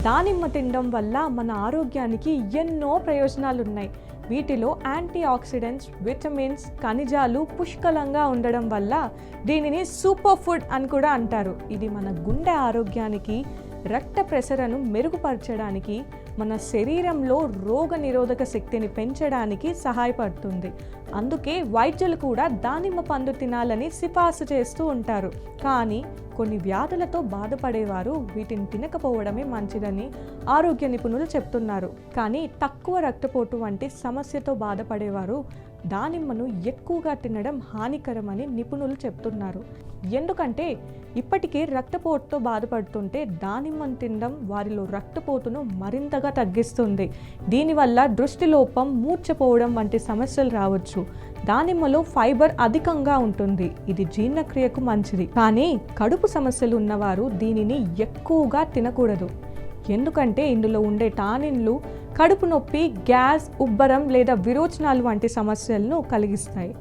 దానిమ్మ తినడం వల్ల మన ఆరోగ్యానికి ఎన్నో ప్రయోజనాలు ఉన్నాయి. వీటిలో యాంటీ ఆక్సిడెంట్స్, విటమిన్స్, ఖనిజాలు పుష్కలంగా ఉండడం వల్ల దీనిని సూపర్ ఫుడ్ అని కూడా అంటారు. ఇది మన గుండె ఆరోగ్యానికి, రక్త ప్రసరణను మెరుగుపరచడానికి, మన శరీరంలో రోగ నిరోధక శక్తిని పెంచడానికి సహాయపడుతుంది. అందుకే వైద్యులు కూడా దానిమ్మ పండు తినాలని సిఫార్సు చేస్తూ ఉంటారు. కానీ కొన్ని వ్యాధులతో బాధపడేవారు వీటిని తినకపోవడమే మంచిదని ఆరోగ్య నిపుణులు చెప్తున్నారు. కానీ తక్కువ రక్తపోటు వంటి సమస్యతో బాధపడేవారు దానిమ్మను ఎక్కువగా తినడం హానికరమని నిపుణులు చెప్తున్నారు. ఎందుకంటే ఇప్పటికే రక్తపోటుతో బాధపడుతుంటే దానిమ్మను తినడం వారిలో రక్తపోటును మరింతగా తగ్గిస్తుంది. దీనివల్ల దృష్టిలోపం, మూర్ఛపోవడం వంటి సమస్యలు రావచ్చు. దానిమ్మలో ఫైబర్ అధికంగా ఉంటుంది. ఇది జీర్ణక్రియకు మంచిది. కానీ కడుపు సమస్యలు ఉన్నవారు దీనిని ఎక్కువగా తినకూడదు. ఎందుకంటే ఇందులో ఉండే టానిన్లు కడుపు నొప్పి, గ్యాస్, ఉబ్బరం లేదా విరోచనాలు వంటి సమస్యలను కలిగిస్తాయి.